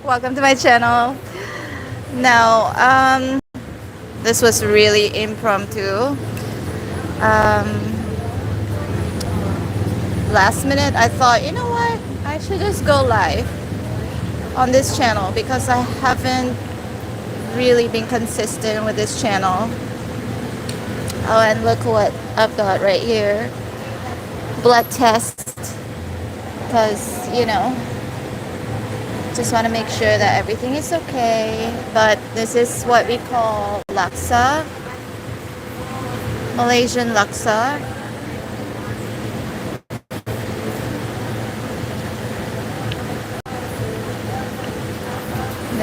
Welcome to my channel. Now, this was really impromptu. Last minute, I thought, you know what? I should just go live on this channel because I haven't really been consistent with this channel. Oh, and look what I've got right here. Blood test. Because, just want to make sure that everything is okay. But this is what we call laksa. Malaysian laksa.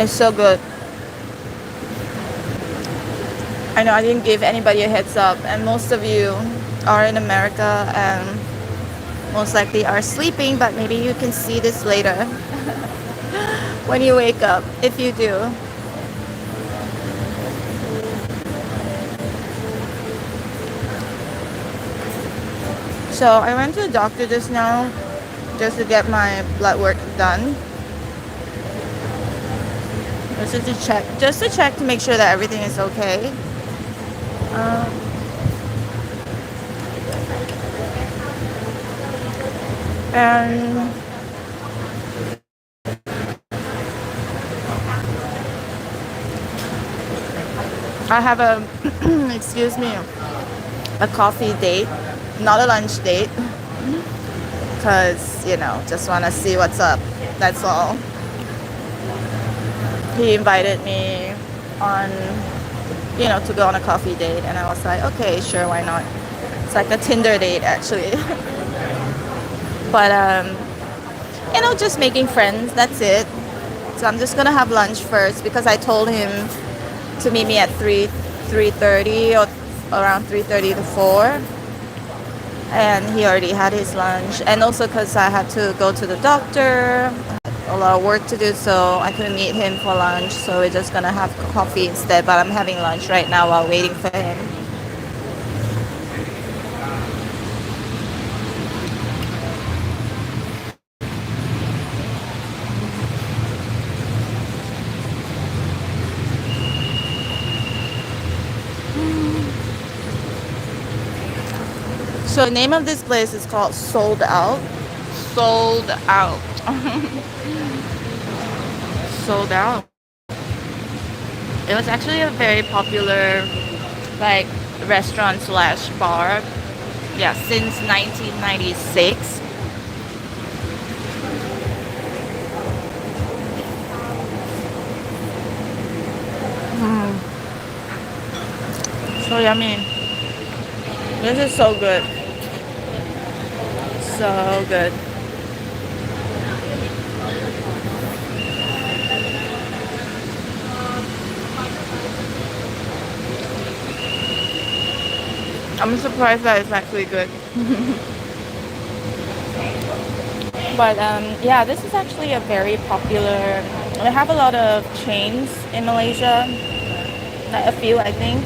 It's so good. I know I didn't give anybody a heads up, and most of you are in America and most likely are sleeping, but maybe you can see this later when you wake up, if you do. So I went to the doctor just now just to get my blood work done. Just to check to make sure that everything is okay. And I have a excuse me, a coffee date, not a lunch date, because just want to see what's up. That's all. He invited me on, to go on a coffee date, and I was like, okay, sure, why not? It's like a Tinder date, actually. But just making friends. That's it. So I'm just gonna have lunch first because I told him to meet me at 3:30 or around 3:30 to 4, and he already had his lunch. And also because I had to go to the doctor, a lot of work to do, so I couldn't meet him for lunch. So we're just gonna have coffee instead. But I'm having lunch right now while waiting for him. So the name of this place is called Sold Out. Sold Out. Sold Out. It was actually a very popular restaurant slash bar. Yeah, since 1996. So yummy. This is so good. So good. I'm surprised that it's actually good. But yeah, this is actually a very popular. They have a lot of chains in Malaysia, like a few, I think,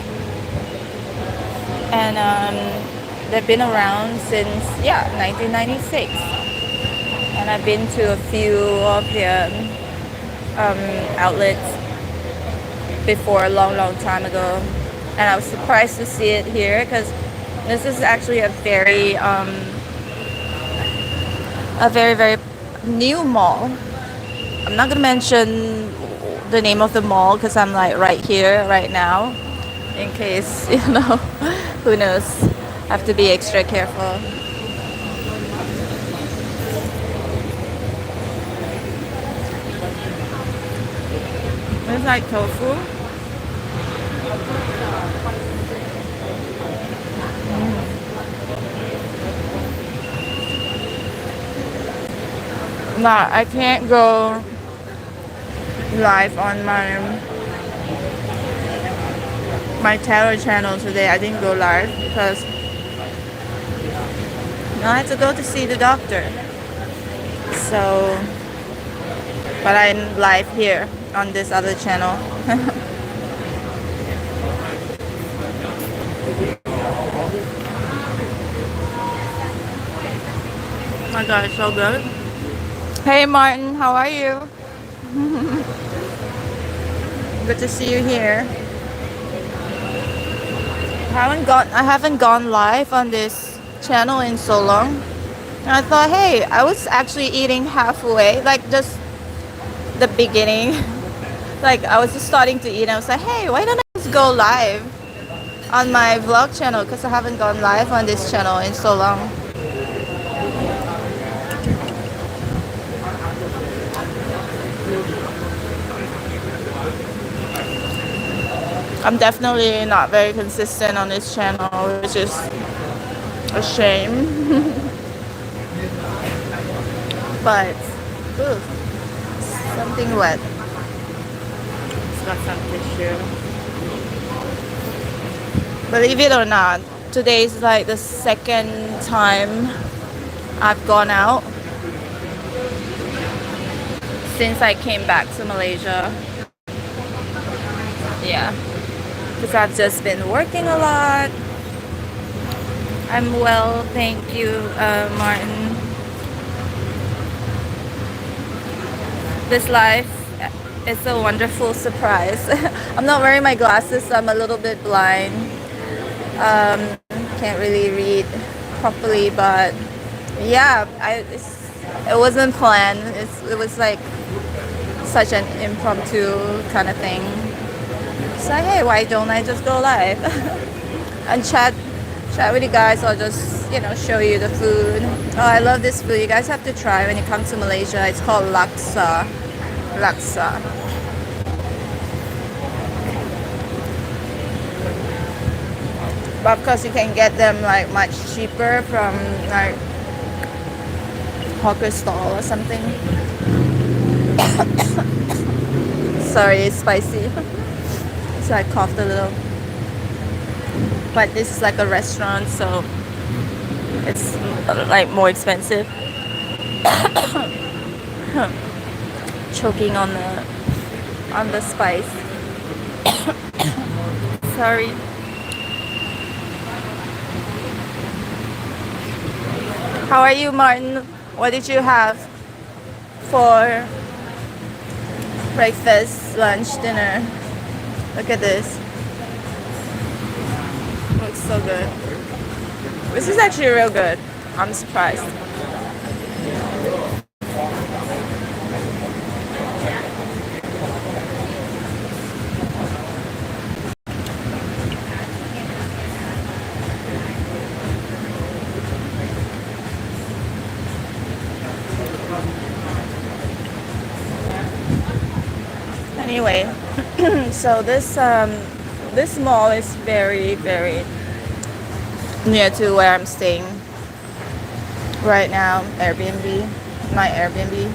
and they've been around since 1996. And I've been to a few of their outlets before, a long time ago, and I was surprised to see it here because this is actually a very very new mall. I'm not gonna mention the name of the mall because I'm like right here right now, in case who knows. Have to be extra careful. It's like tofu. Nah, I can't go live on my tarot channel today. I didn't go live because I had to go to see the doctor. So, but I'm live here on this other channel. Oh my god, it's so good. Hey Martin, how are you? Good to see you here. I haven't gone live on this channel in so long. And I thought, hey, I was actually eating halfway, like just the beginning. Like I was just starting to eat and I was like, hey, why don't I just go live on my vlog channel, because I haven't gone live on this channel in so long. I'm definitely not very consistent on this channel, which is a shame. But ooh, something wet. It's got some tissue. Believe it or not, today is like the second time I've gone out since I came back to Malaysia. Yeah, because I've just been working a lot. I'm well, thank you, Martin. This life is a wonderful surprise. I'm not wearing my glasses, so I'm a little bit blind. Can't really read properly, but yeah, it wasn't planned. It was like such an impromptu kind of thing. So hey, why don't I just go live and chat with you guys, or just show you the food. Oh, I love this food. You guys have to try when you come to Malaysia. It's called laksa. But of course you can get them like much cheaper from like hawker stall or something. Sorry, it's spicy. So I coughed a little. But this is like a restaurant, so it's like more expensive. Choking on the spice. Sorry. How are you, Martin? What did you have for breakfast, lunch, dinner? Look at this. Looks so good. This is actually real good. I'm surprised. Anyway, so this mall is very near to where I'm staying right now. My Airbnb.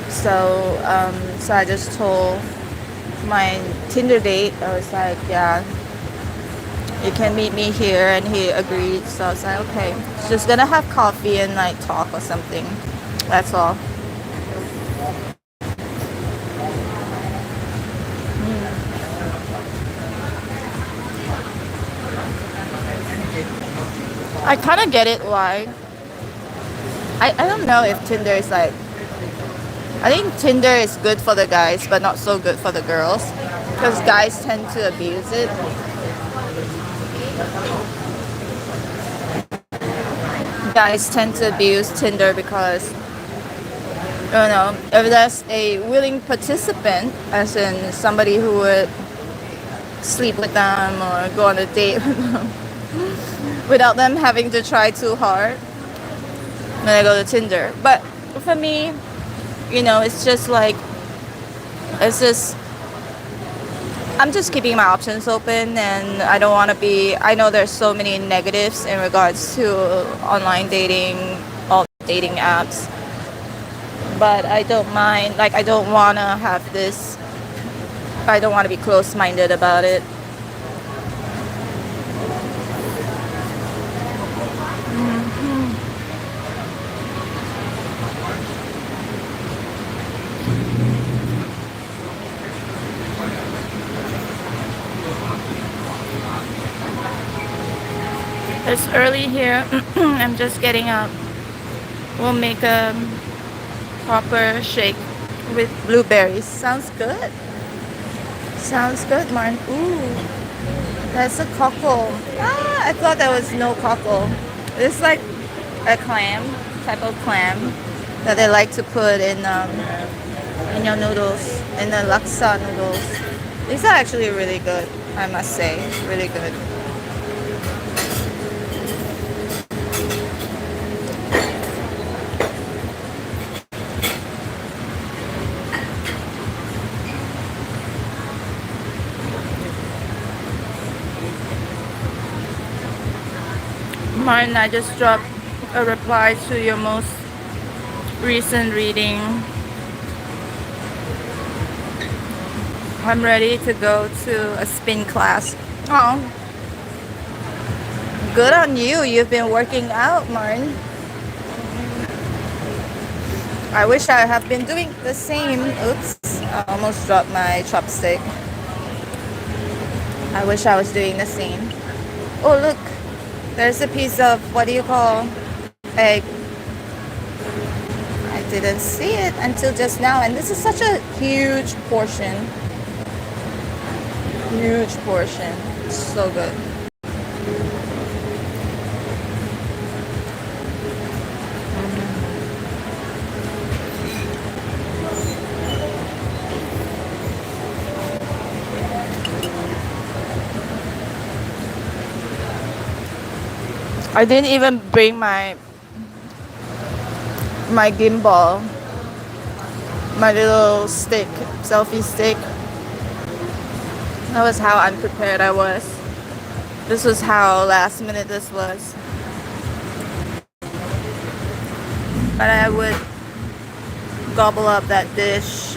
So I just told my Tinder date. I was like, yeah, you can meet me here, and he agreed. So I was like, okay, just gonna have coffee and like talk or something. That's all. I kind of get it why. I don't know if Tinder is like, I think Tinder is good for the guys but not so good for the girls, because guys tend to abuse it. Guys tend to abuse Tinder because, if there's a willing participant, as in somebody who would sleep with them or go on a date with them without them having to try too hard, then I go to Tinder. But for me, it's just like, I'm just keeping my options open, and I don't want to I know there's so many negatives in regards to online dating, all dating apps, but I don't mind, like I don't want to be close-minded about it. It's early here. I'm just getting up. We'll make a proper shake with blueberries. Sounds good. Sounds good, Martin. Ooh, that's a cockle. Ah, I thought there was no cockle. It's like a clam, type of clam that they like to put in your noodles, in the laksa noodles. These are actually really good, I must say, really good. Martin, I just dropped a reply to your most recent reading. I'm ready to go to a spin class. Oh, good on you. You've been working out, Martin. I wish I have been doing the same. Oops, I almost dropped my chopstick. I wish I was doing the same. Oh, look. There's a piece of, what do you call, egg. I didn't see it until just now. And this is such a huge portion. Huge portion. So good. I didn't even bring my gimbal, my little stick, selfie stick. That was how unprepared I was. This was how last minute this was. But I would gobble up that dish.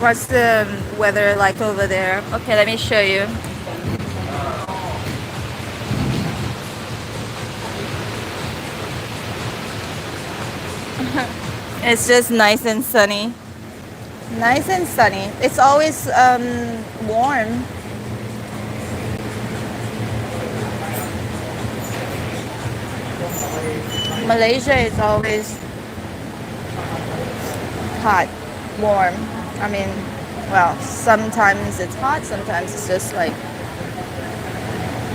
What's the weather like over there? Okay, let me show you. It's just nice and sunny. Nice and sunny. It's always warm. Malaysia is always hot, warm. I mean, well, sometimes it's hot, sometimes it's just like,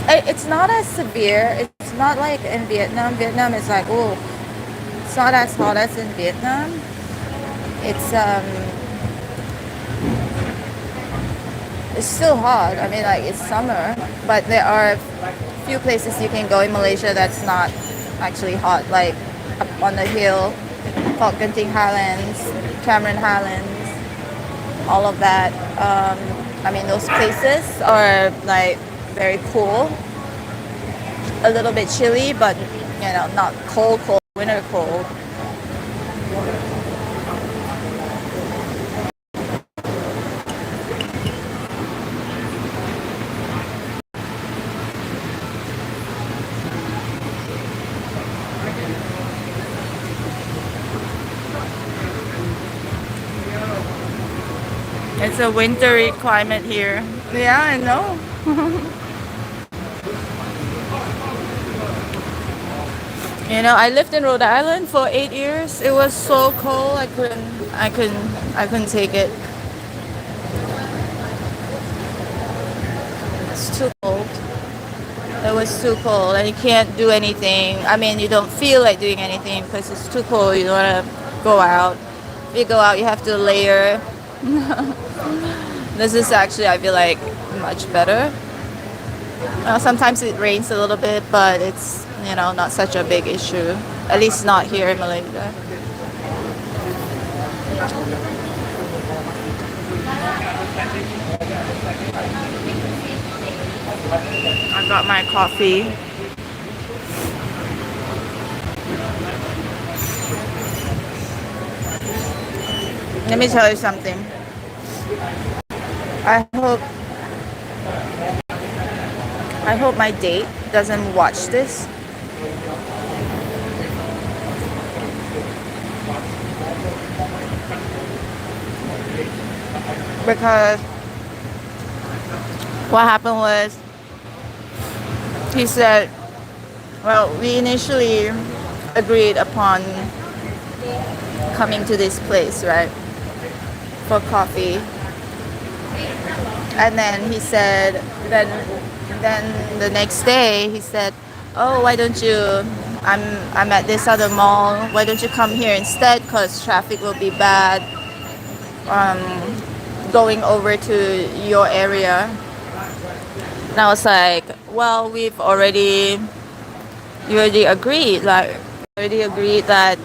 it's not as severe. It's not like in Vietnam. Vietnam is like, oh, it's not as hot as in Vietnam. It's still hot. I mean, like, it's summer, but there are a few places you can go in Malaysia that's not actually hot, like up on the hill, Fort Genting Highlands, Cameron Highlands, all of that. I mean, those places are like very cool, a little bit chilly, but you know, not cold, winter cold. It's a wintry climate here. Yeah, I know. You know, I lived in Rhode Island for 8 years. It was so cold. I couldn't take it. It's too cold. It was too cold, and you can't do anything. I mean, you don't feel like doing anything because it's too cold. You don't want to go out. If you go out, you have to layer. This is actually, I feel like, much better. Sometimes it rains a little bit, but it's, you know, not such a big issue. At least not here in Malaysia. I got my coffee. Let me tell you something. I hope my date doesn't watch this. Because what happened was, he said, well, we initially agreed upon coming to this place, right, for coffee. And then he said, then then the next day he said, oh, why don't you, I'm at this other mall, why don't you come here instead, because traffic will be bad going over to your area. And I was like, well, you already agreed, like, already agreed that,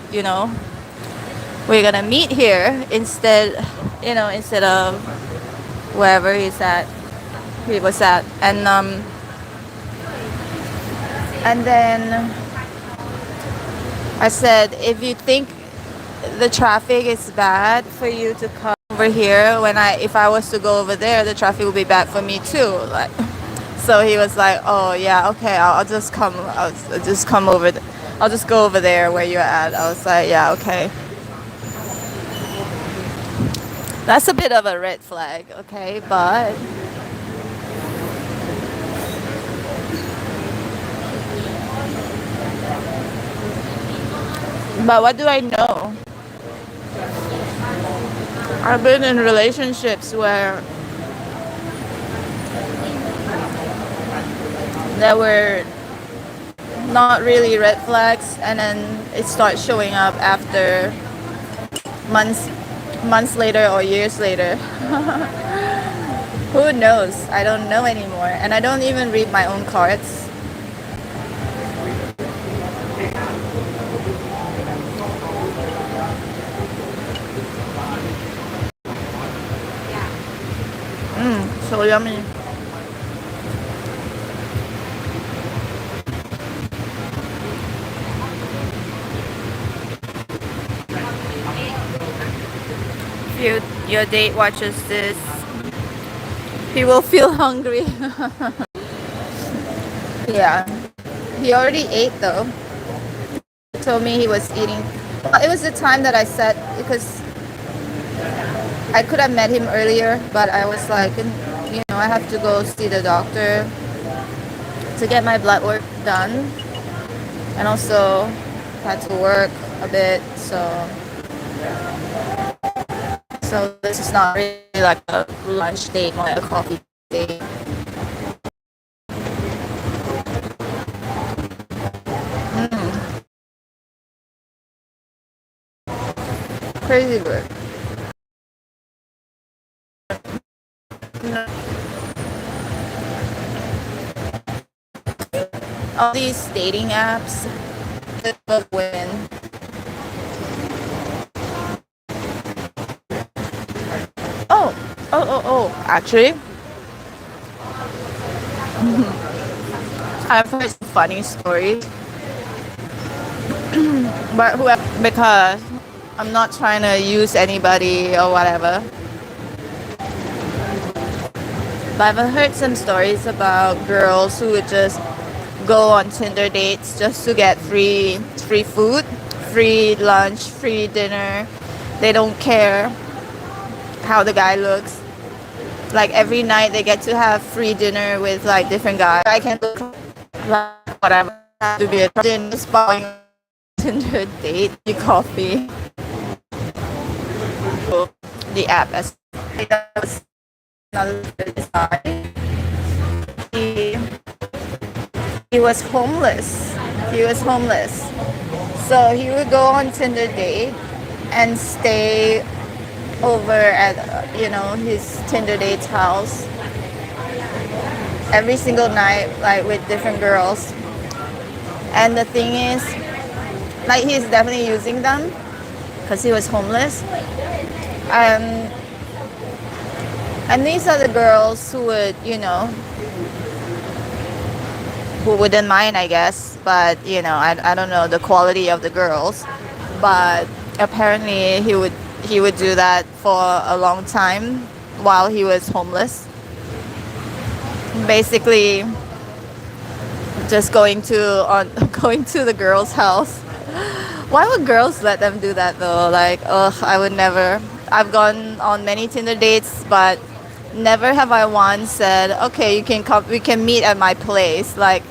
we're gonna meet here instead, instead of wherever he was at. And then I said, if you think the traffic is bad for you to come over here, if I was to go over there, the traffic would be bad for me too. Like, so he was like, oh yeah, okay, I'll just come. I'll just come over. I'll just go over there where you're at. I was like, yeah, okay. That's a bit of a red flag, okay, but what do I know? I've been in relationships where there were not really red flags, and then it starts showing up after months later or years later. Who knows? I don't know anymore, and I don't even read my own cards. So yummy. If your date watches this, he will feel hungry. Yeah. He already ate though. He told me he was eating. Well, it was the time that I said, because I could have met him earlier, but I was like, I have to go see the doctor to get my blood work done, and also had to work a bit, so this is not really like a lunch date, more like a coffee date. Crazy good. All these dating apps of women. Actually, I've heard some funny stories, but because I'm not trying to use anybody or whatever. But I've heard some stories about girls who would just go on Tinder dates just to get free food, free lunch, free dinner. They don't care how the guy looks. Like every night they get to have free dinner with like different guys. I can look like whatever, to be a dinner spot, Tinder date, coffee. The app as another design. He was homeless. So he would go on Tinder date and stay over at his Tinder date's house every single night, like with different girls. And the thing is, like, he's definitely using them because he was homeless. And these are the girls who would, who wouldn't mind, I guess. But I don't know the quality of the girls. But apparently he would do that for a long time while he was homeless. Basically, just going to the girl's house. Why would girls let them do that though? Like, I would never. I've gone on many Tinder dates, but never have I once said, okay, you can come, we can meet at my place. Like,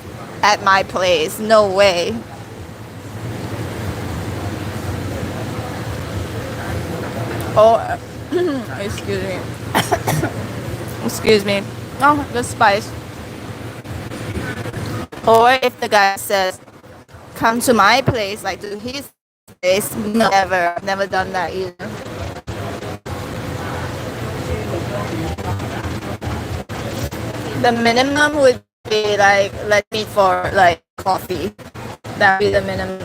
at my place. No way. Oh, excuse me. Excuse me. Oh, the spice. Or if the guy says, come to my place, like to his place, no, never. I've never done that either. The minimum would be like, let's meet for like coffee. That'd be the minimum.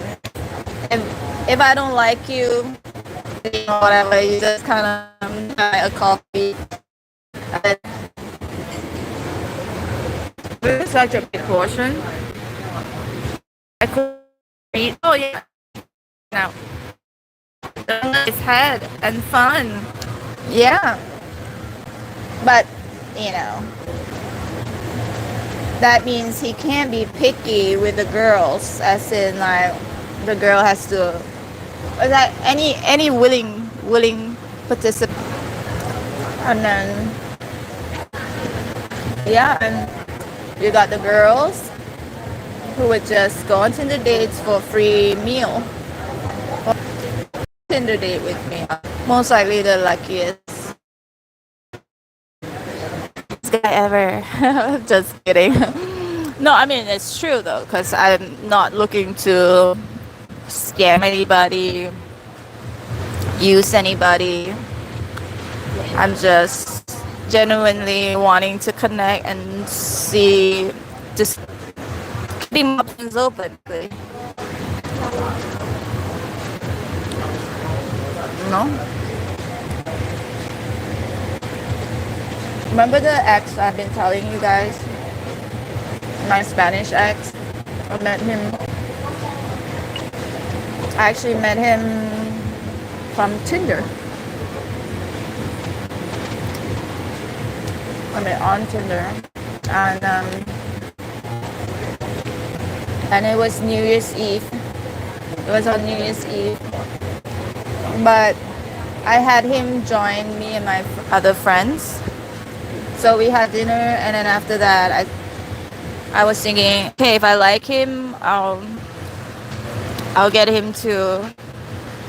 If, if I don't like you, whatever, you just kind of buy a coffee. This is such a big portion. I could eat. Oh yeah. Now, it's head and fun. Yeah. But you know, that means he can't be picky with the girls, as in like the girl has to. Or that any willing participant, and then yeah, and you got the girls who would just go on Tinder dates for free meal. Tinder date with me, most likely the luckiest guy ever. Just kidding. No, I mean it's true though, because I'm not looking to scam anybody, use anybody. I'm just genuinely wanting to connect and see, just keeping my options open. No? Remember the ex I've been telling you guys? My Spanish ex? I met him. I actually met him from Tinder. I mean, on Tinder. And it was New Year's Eve. It was on New Year's Eve. But I had him join me and my other friends. So we had dinner, and then after that, I was thinking, okay, if I like him, I'll get him to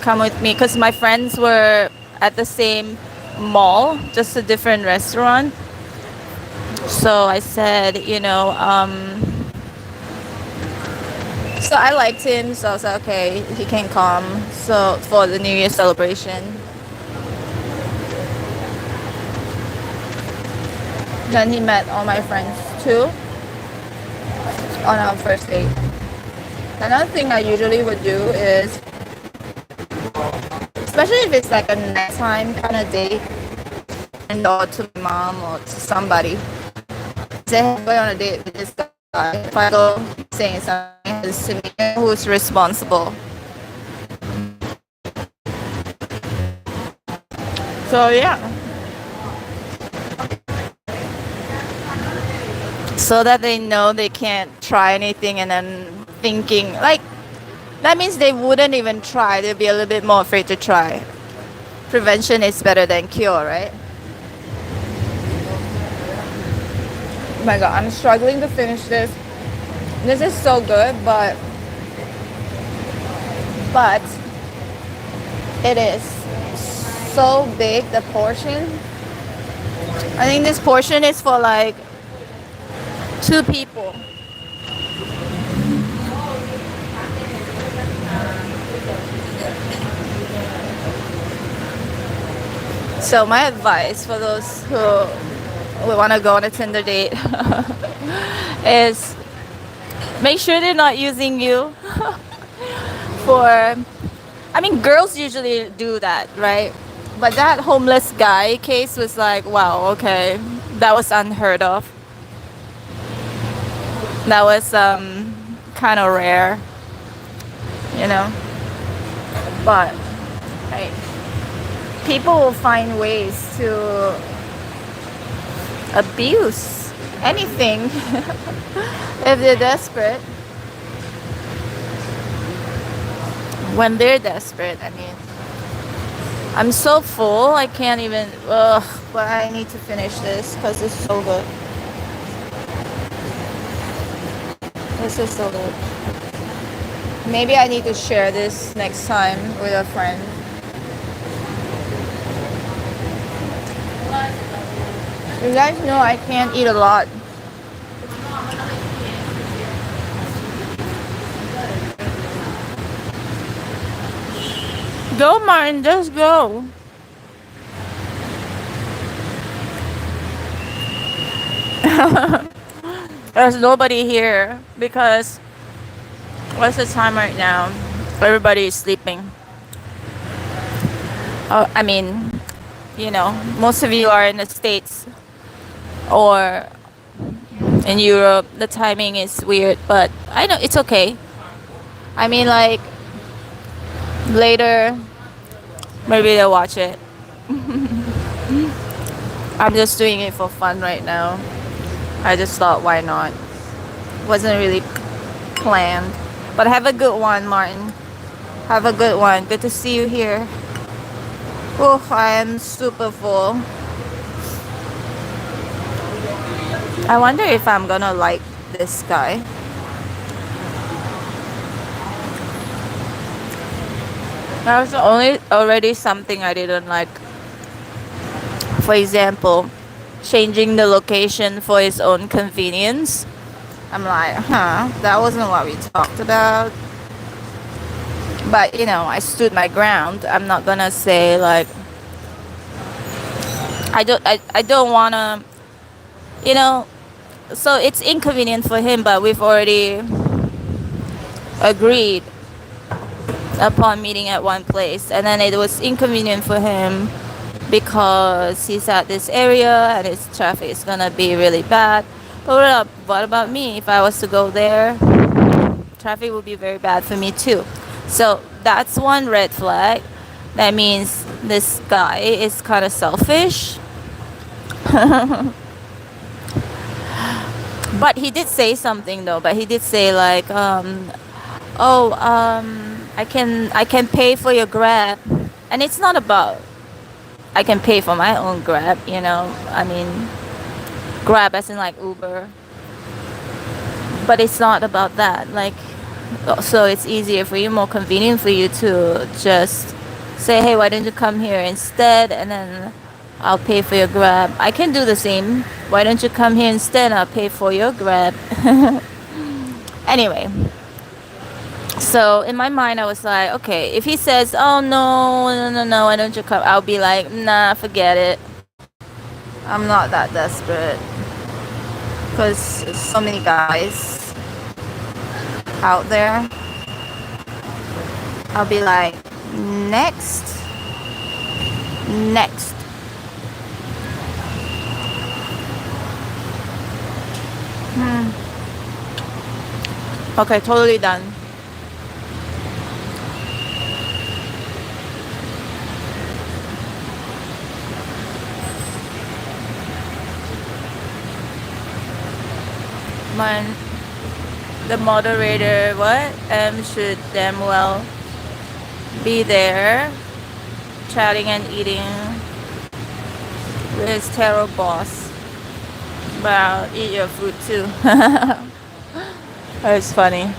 come with me, because my friends were at the same mall, just a different restaurant. So I said, so I liked him, so I was like, okay, he can come. So for the New Year celebration. Then he met all my friends too on our first date. Another thing I usually would do is, especially if it's like a nighttime kind of date, and or to my mom or to somebody, say, I'm going on a date with this guy. If I go saying something to me, who's responsible? So yeah. So that they know they can't try anything, and then thinking, like, that means they wouldn't even try. They'd be a little bit more afraid to try. Prevention is better than cure, right? Oh my god, I'm struggling to finish this. This is so good, but it is so big, the portion. I think this portion is for like 2 people. So my advice for those who want to go on a Tinder date is make sure they're not using you for, I mean, girls usually do that, right? But that homeless guy case was like, wow, okay, that was unheard of. That was kind of rare, but hey, people will find ways to abuse anything if they're desperate. When they're desperate, I mean, I'm so full, I can't even, but I need to finish this because it's so good. This is so good. Maybe I need to share this next time with a friend. You guys know I can't eat a lot. Go, Martin, just go. There's nobody here because what's the time right now? Everybody is sleeping. I mean, most of you are in the States or in Europe. The timing is weird, but I know it's okay. I mean, like, later, maybe they'll watch it. I'm just doing it for fun right now. I just thought, why not? Wasn't really planned. But have a good one, Martin. Have a good one. Good to see you here. Oh, I am super full. I wonder if I'm gonna like this guy. That was only already something I didn't like. For example, changing the location for his own convenience. I'm like, that wasn't what we talked about. But I stood my ground. I'm not gonna say like I don't wanna so it's inconvenient for him, but we've already agreed upon meeting at one place, and then it was inconvenient for him because he's at this area and his traffic is gonna be really bad. But what about me? If I was to go there, traffic would be very bad for me too. So that's one red flag. That means this guy is kind of selfish. But he did say something though. But he did say like, I can pay for your Grab, and it's not about I can pay for my own Grab. I mean, Grab as in like Uber. But it's not about that. Like, so it's easier for you, more convenient for you to just say, hey, why don't you come here instead, and then I'll pay for your Grab. I can do the same. Why don't you come here instead? I'll pay for your Grab. Anyway, so in my mind, I was like, okay, if he says, oh, no, why don't you come? I'll be like, nah, forget it. I'm not that desperate. Because so many guys out there. I'll be like, next. Okay, totally done. Man, the moderator, what? Should damn well be there, chatting and eating with his tarot boss. But I'll eat your food too. That's funny.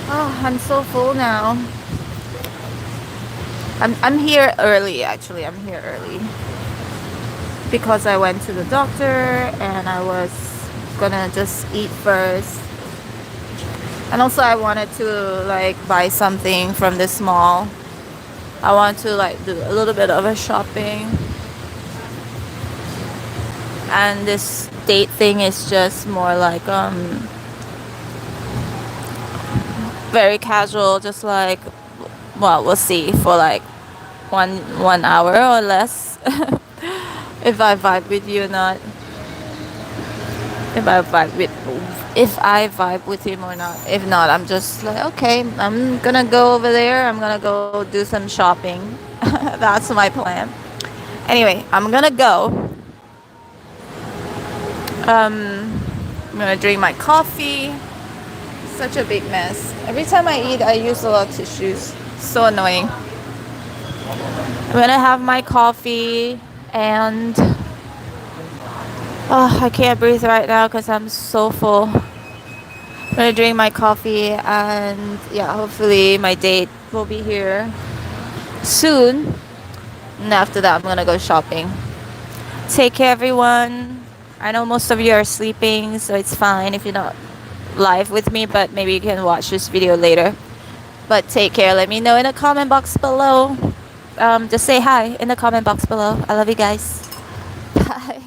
Oh, I'm so full now. I'm here early actually. I'm here early because I went to the doctor and I was gonna just eat first. And also I wanted to like buy something from this mall. I want to like do a little bit of a shopping. And this date thing is just more like very casual, just like, well, we'll see for like one hour or less. If I vibe with you or not. If I vibe with him or not. If not, I'm just like, okay, I'm gonna go over there. I'm gonna go do some shopping. That's my plan. Anyway, I'm gonna go. I'm gonna drink my coffee. Such a big mess. Every time I eat, I use a lot of tissues. So annoying. I'm gonna have my coffee and I can't breathe right now because I'm so full. I'm gonna drink my coffee and yeah, hopefully my date will be here soon. And after that, I'm gonna go shopping. Take care, everyone. I know most of you are sleeping, so it's fine if you're not live with me, but maybe you can watch this video later. But take care. Let me know in the comment box below. Just say hi in the comment box below. I love you guys. Bye.